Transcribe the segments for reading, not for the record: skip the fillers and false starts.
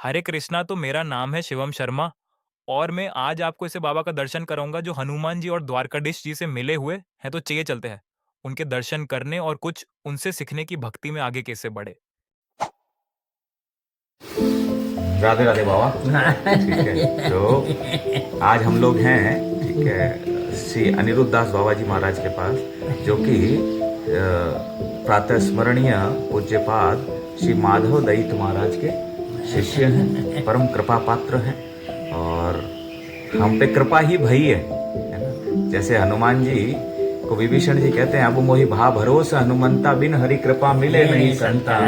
हरे कृष्णा। तो मेरा नाम है शिवम शर्मा और मैं आज आपको ऐसे बाबा का दर्शन कराऊंगा जो हनुमान जी और द्वारकाधीश जी से मिले हुए हैं। तो चलिए चलते हैं उनके दर्शन करने और कुछ उनसे सीखने की भक्ति में आगे कैसे बढ़े। राधे राधे बाबा। ठीक है, तो आज हम लोग हैं, ठीक है, श्री अनिरुद्ध दास बाबा जी महाराज के पास, जो कि प्रातः स्मरणीय पूज्यपाद श्री माधव दत्त महाराज के शिष्य हैं, परम कृपा पात्र हैं और हम पे कृपा ही भई है ना। जैसे हनुमान जी को विभीषण जी कहते हैं, अब मोहि भा भरोस हनुमंता बिन हरि कृपा मिले नहीं संता,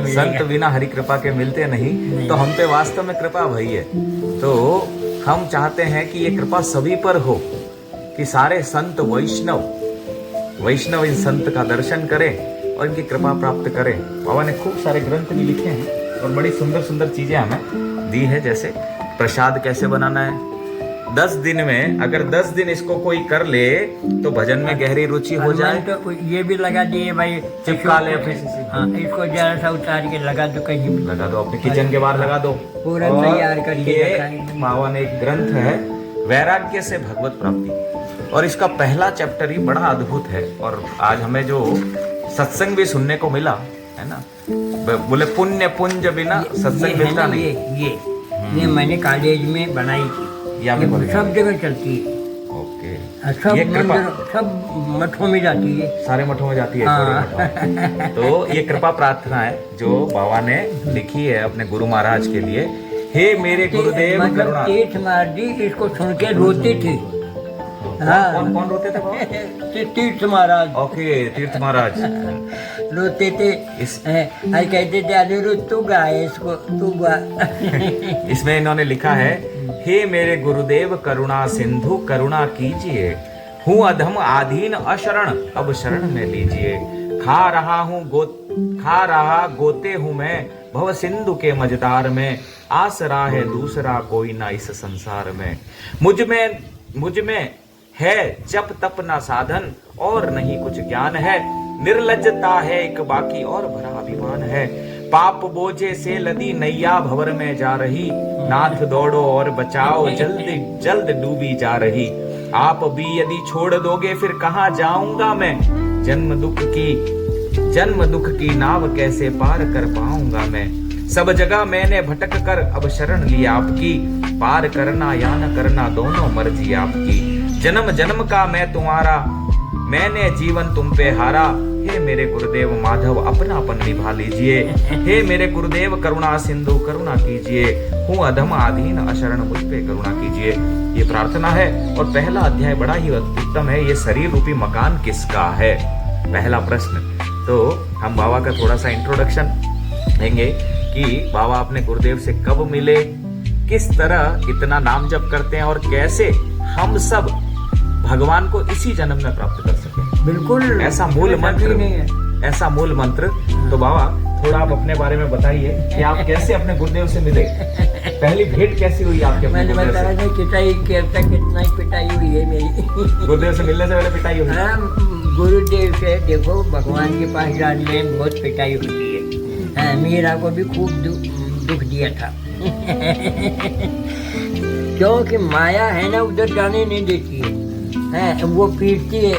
संत बिना हरि कृपा के मिलते नहीं। तो हम पे वास्तव में कृपा भई है। तो हम चाहते हैं कि ये कृपा सभी पर हो, कि सारे संत वैष्णव इन संत का दर्शन करें और इनकी कृपा प्राप्त करें। बाबा ने खूब सारे ग्रंथ भी लिखे हैं और बड़ी सुंदर सुंदर चीजें हमें दी है। जैसे प्रसाद कैसे बनाना है, 10 दिन में अगर 10 दिन इसको कोई कर ले तो भजन में गहरी रुचि हो जाए। तो ये भी लगा दिए भाई, चिपका ले अपने, हाँ, इसको जरा सा उतार के लगा दो, कहीं भी लगा दो, अपने किचन के बाहर लगा दो। पूरा तैयार करके ये बाबा ने एक ग्रंथ है, वैराग्य से भगवत प्राप्ति, और इसका पहला चैप्टर ही बड़ा अद्भुत है। और आज हमें जो सत्संग भी सुनने को मिला है ना, बोले पुण्य पुंज बिना सत्संग मिलता नहीं। ये मैंने कॉलेज में बनाई थी, ये सब जगह चलती है। ओके, सब ये कृपा सब मठों में जाती है, सारे मठों में जाती है। हाँ। तो ये कृपा प्रार्थना है जो बाबा ने लिखी है अपने गुरु महाराज के लिए। हे मेरे गुरुदेव करुणा। तीर्थ महाराज जी इसको सुन के रोते थे। हाँ, कौन कौन रोते थे बाबा? तीर्थ महाराज। ओके, तीर्थ महाराज रोते थे, कहते थे अनिरुद्ध तू गा इसको, तू गा। इसमें इन्होंने लिखा है, हे मेरे गुरुदेव करुणा सिंधु करुणा कीजिए, हूँ अधम आधीन अशरण अब शरण में लीजिए। खा रहा गोते हूँ मैं भव सिंधु के मझधार में, आसरा है दूसरा कोई ना इस संसार में। मुझ में है जप तप ना साधन और नहीं कुछ ज्ञान है, निर्लज्जता है एक बाकी और भरा अभिमान है। पाप बोझे से लदी नैया भंवर में जा रही, नाथ दौड़ो और बचाओ जल्द डूबी जा रही। आप भी यदि छोड़ दोगे फिर कहाँ जाऊंगा मैं, जन्म दुख की नाव कैसे पार कर पाऊंगा मैं। सब जगह मैंने भटक कर अब शरण ली आपकी, पार करना या न करना दोनों मर्जी आपकी। जन्म जन्म का मैं तुम्हारा, मैंने जीवन तुम पे हारा। हे मेरे गुरुदेव माधव अपनापन निभा लीजिए। हे मेरे गुरुदेव करुणा सिंधु करुणा कीजिए, हूँ अधम आधीन अशरण मुझ पे करुणा कीजिए। ये प्रार्थना है और पहला अध्याय बड़ा ही उत्तम है। ये शरीर रूपी मकान किसका है, पहला प्रश्न। तो हम बाबा का थोड़ा सा इंट्रोडक्शन देंगे कि बाबा अपने गुरुदेव से कब मिले, किस तरह इतना नाम जप करते हैं और कैसे हम सब भगवान को इसी जन्म में प्राप्त कर सके। बिल्कुल ऐसा मूल मंत्र नहीं है। ऐसा मूल मंत्र। तो बाबा थोड़ा आप अपने बारे में बताइए कि आप कैसे अपने गुरुदेव से मिले, पहली भेंट कैसी हुई आपके? मैंने बताया था कितना ही पिटाई हुई है मेरी। गुरुदेव से मिलने से पहले पिटाई हुई? हाँ, गुरुदेव से देखो भगवान के पास जाने में बहुत पिटाई होती है। हाँ, मीरा को भी खूब दुख दिया था। क्योंकि माया है ना, उधर जाने नहीं देती है। वो पीटती है।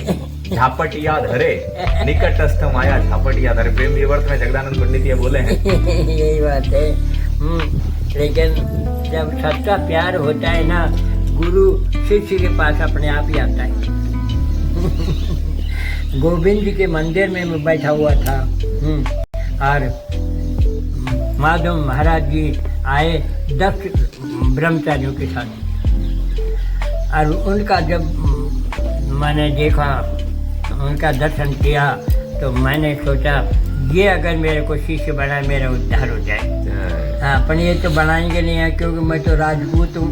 झापटिया धरे निकटस्थ माया झापटिया धरे, प्रेम विवर्त में जगदानंद पंडित ये बोले हैं। यही बात है। लेकिन जब सच्चा प्यार होता है ना, गुरु शिष्य के पास अपने आप ही आता है। गोविंद जी के मंदिर में मैं बैठा हुआ था और माधव महाराज जी आए 10 ब्रह्मचारियों के साथ, और उनका जब मैंने देखा, उनका दर्शन किया, तो मैंने सोचा ये अगर मेरे को शिष्य बना, मेरा उद्धार हो जाए। हाँ, पर ये तो बनाएंगे नहीं है क्योंकि मैं तो राजपूत हूँ।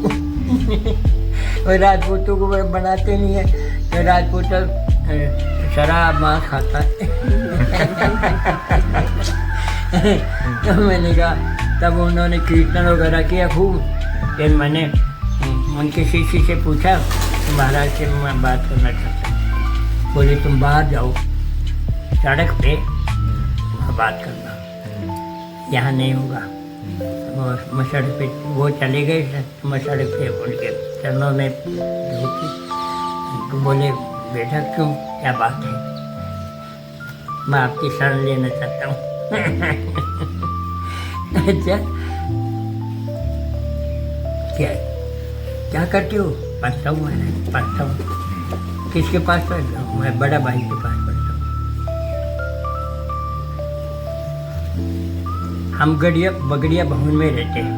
और राजपूतों को बनाते नहीं है, तो राजपूत शराब मांस खाता है। तो मैंने कहा, तब उन्होंने कीर्तन वगैरह किया खूब। फिर मैंने उनके शिष्य से पूछा, महाराज से मैं बात करना चाहता हूँ। बोले तुम बाहर जाओ सड़क पे बात करना, यहाँ नहीं होगा। और मसड़ पे वो चले गए, मसड़ पे उनके चरणों में झुकी तो बोले बेटा क्यों, क्या बात है, मैं आपकी शरण लेना चाहता हूँ। अच्छा क्या करते हो? पढ़ता हूँ महाराज, पढ़ता हूँ। किसके पास पढ़ता हूँ? मैं बड़ा भाई के पास पढ़ता हूँ। हम बगड़िया भवन में रहते हैं,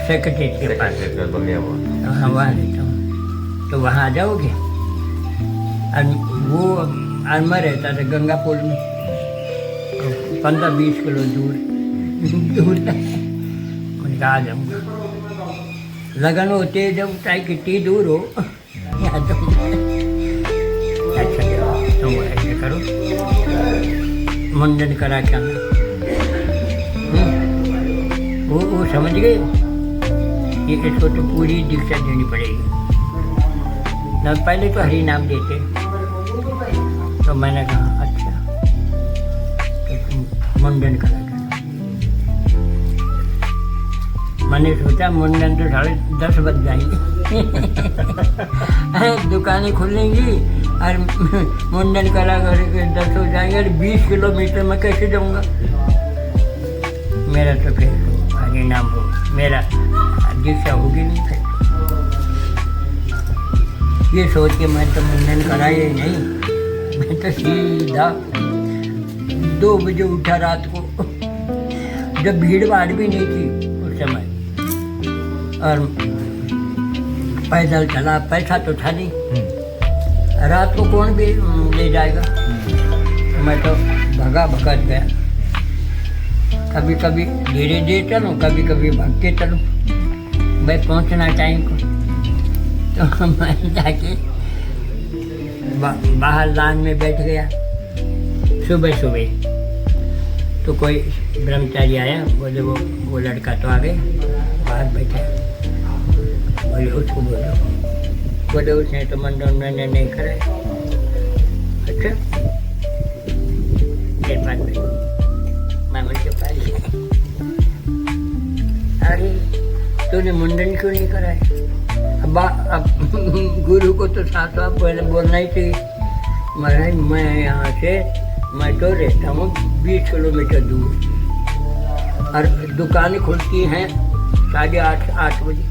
सेक्रेटरी के पास। हाँ वहाँ रहता हूँ, तो वहाँ आ जाओगे। वो अरमा रहता था गंगा पुल में, 15-20 किलो दूर था। मैंने आ जाऊँगा, लगन होते जब चाहे कितनी दूर हो आ जाऊँगा। अच्छा तुम ऐसे करो, मुंडन करा के आना। वो समझ गए, ये इसको तो पूरी दीक्षा देनी पड़ेगी ना, पहले तो हरि नाम देते। तो मैंने कहा अच्छा तो तुम मुंडन करा के। मैंने सोचा मुंडन तो 10:30 बज जाएंगे, दुकानें खुलेंगी और मुंडन करा करके 10 हो जाएंगे, और 20 किलोमीटर में कैसे जाऊँगा। मेरा तो फिर हरि नाम हो, मेरा दीक्षा होगी नहीं। फिर ये सोच के मैं तो मुंडन कराया ही नहीं, मैं तो सीधा 2 बजे उठा रात को, जब भीड़ भाड़ भी नहीं थी उस समय, और पैदल चला। पैसा तो था नहीं, रात को कौन भी ले जाएगा। मैं तो भगत गया, कभी कभी धीरे धीरे चलूँ, कभी कभी भाग के चलूँ, मैं पहुँचना टाइम को। तो मैं जाके बाहर लाइन में बैठ गया सुबह। तो कोई ब्रह्मचारी आया, बोले वो लड़का तो आ गया, बाहर बैठा। बोले उसको बोले उसने तो मुंडन मैंने नहीं कराया। अच्छा देर बाद मैं मुझे पाली, अरे तूने मुंडन क्यों नहीं कराया? अब गुरु को तो साथ पहले बोलना ही चाहिए। महाराज मैं यहाँ से, मैं तो रहता हूँ 20 किलोमीटर दूर, और दुकानें खुलती हैं 8:30 बजे,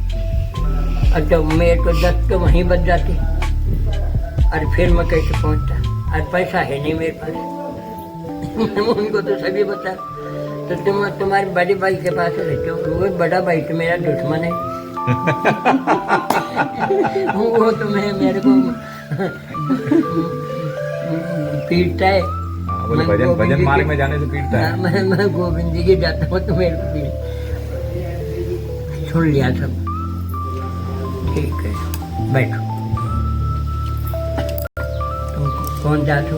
और जब मैं तो 10 तो वहीं बच जाती, और फिर मैं कैसे पहुँचता, और पैसा है नहीं मेरे पास। उनको तो सभी बता, तो तुम्हारे बड़े भाई के पास रहते हो, वो बड़ा भाई तो मेरा दुश्मन है। वो तो मेरे को पीटता है। भजन मार्ग में जाने से पीटता है। मैं गोविंद जी के जाता हूँ तो मेरे को पीट। सुन लिया सब, ठीक है बैठो। तुम कौन जाते हो?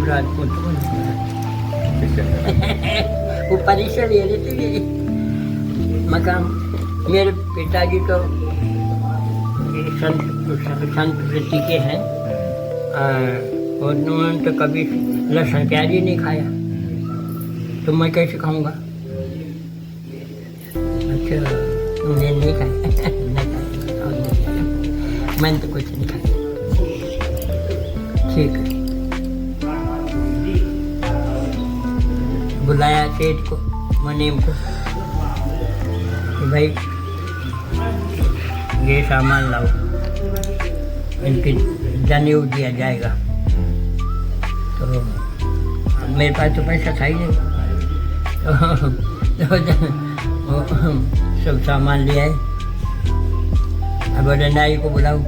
राजपूत। वो परीक्षा ले लेते मकाम। मेरे पिताजी तो संत वृत्ति के हैं, और उन्होंने तो कभी लहसुन प्याज ही नहीं खाया, तो मैं कैसे खाऊंगा? अच्छा तुमने नहीं खाया? मैंने तो कुछ नहीं खाया। ठीक है, बुलाया सेठ को, मुनीम को, भाई ये सामान लाओ, इनकी जनेऊ दिया जाएगा। तो मेरे पास तो पैसा था ही नहीं, तो सब सामान ले आए। अब बोले नाई को बुलाओ,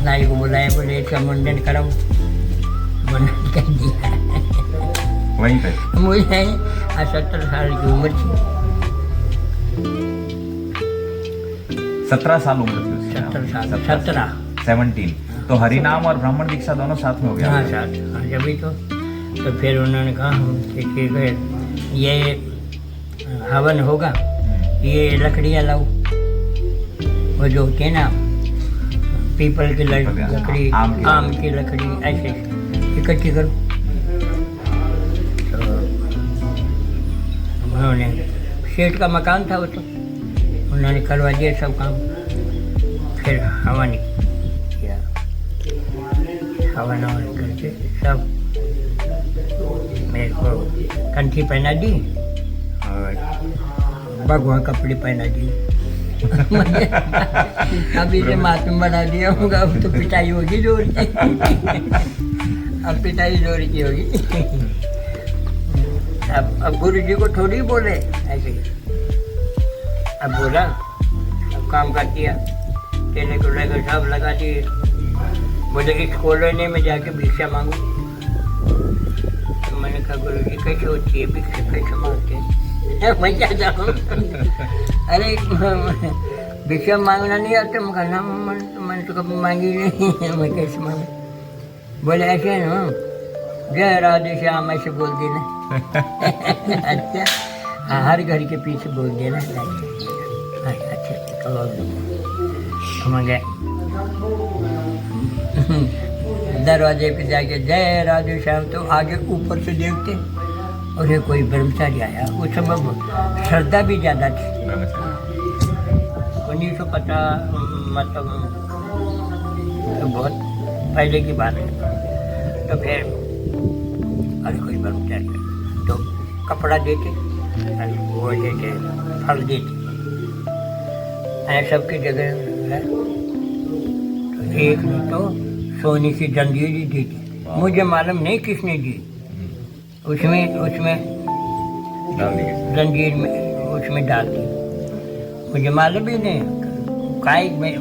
नाई को बुलाया, बोले इसका मुंडन कराओ। मुंडन कर दिया वहीं पे। मुझे 70 साल की उम्र थी। 17 साल उम्र थी उसकी। 17 तो हरि नाम और ब्राह्मण दीक्षा दोनों साथ में हो गया। हाँ साथ, हाँ जभी तो फिर उन्होंने कहा ठीक है, ये हवन होगा, ये लकड़ियाँ लाओ, वो जो होती है ना पीपल की लकड़ी, आम की लकड़ी, ऐसे इकट्ठी करो। तो उन्होंने सेठ का मकान था वो, तो उन्होंने करवा दिया सब काम। फिर हवन किया, हवन करके सब मेरे को कंठी पहना दी और भगवा कपड़े पहना दिए। अभी से मासूम बना दिया होगा, अब तो पिटाई होगी जोर की। अब पिटाई जोर की होगी। अब गुरु जी को थोड़ी बोले ऐसे, अब बोला सब काम कर दिया, केले को लेकर सब लगा दिए। बोले इस कॉलोनी में जाके भिक्षा मांगो। तो मैंने कहा गुरु जी कैसे होती है भिक्षा, कैसे मांगते हैं? मैं क्या जाऊँ, अरे भिक्षा मांगना नहीं आता। मैं कहना मैंने तो कभी मांगी नहीं। मैं कैसे मांगू? बोले ऐसे है ना, जय राधे श्याम ऐसे बोल देना। अच्छा हाँ, हर घर के पीछे बोल देना। अच्छा तो मैं गया दरवाजे पे जाके जय राधे श्याम, तो आगे ऊपर से देखते और ये कोई ब्रह्मचारी आया। उस समय श्रद्धा भी ज़्यादा थी। 1950 मतलब तो बहुत पहले की बात है। तो फिर अरे कोई ब्रह्मचारी तो कपड़ा देते, वो देते, फल देते, ऐसा सबकी जगह है। तो एक ने तो सोने की जंजीर ही दी थी, मुझे मालूम नहीं किसने दी। उसमें जंजीर में उसमें डाल दी, मुझे मालूम ही नहीं। काई में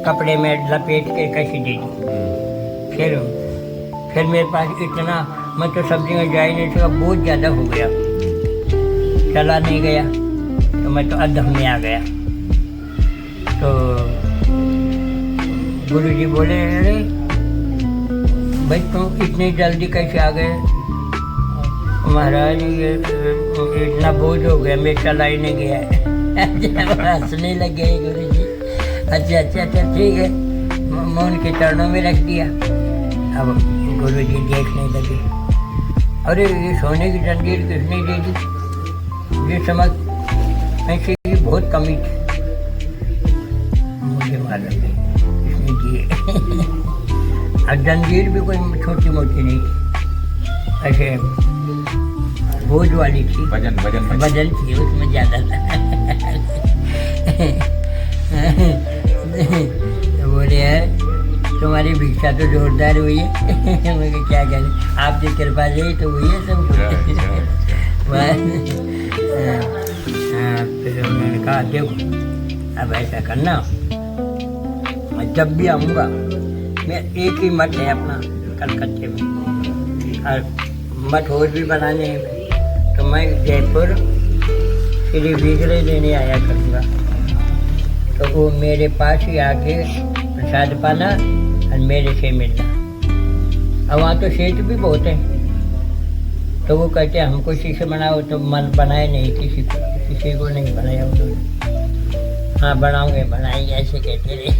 कपड़े में लपेट के कैसे दे दी। फिर मेरे पास इतना, मैं तो सब्जी में जा ही नहीं सका, बहुत ज़्यादा हो गया, चला नहीं गया। तो मैं तो अधम में आ गया। तो गुरुजी बोले अरे भाई तुम इतनी जल्दी कैसे आ गए? महाराज ये इतना बोझ हो गया, मैं चला ही नहीं गया है। हंसने लगे गुरुजी। अच्छा ठीक है, मैं उनके चरणों में रख दिया। अब गुरुजी देखने लगे, अरे ये सोने की जंजीर किसने दे दी? ये समझ ऐसे ही बहुत कमी थी, मुझे मालूम नहीं किसने दिए। और जंजीर भी कोई छोटी मोटी नहीं थी, ऐसे बोझ वाली थी, वजन थी उसमें ज़्यादा था। तो बोले यार तुम्हारी भिक्षा तो जोरदार हुई है। मैं क्या करें, आपकी कृपा से तो हुई है सब कुछ। फिर उन्होंने कहा देखो अब ऐसा करना, मैं जब भी आऊँगा, मैं एक ही मठ है अपना कलकत्ते में, और मठ और भी बनाने हैं, तो मैं जयपुर श्री विग्रह लेने आया करूँगा। तो वो मेरे पास ही आके प्रसाद पाना और मेरे से मिलना। और वहाँ तो सेठ भी बहुत है, तो वो कहते हैं हमको शीशे बनाओ, तो मन बनाए नहीं, किसी को नहीं बनाया उन्होंने। हाँ बनाओगे, बनाएंगे ऐसे कहते रहे।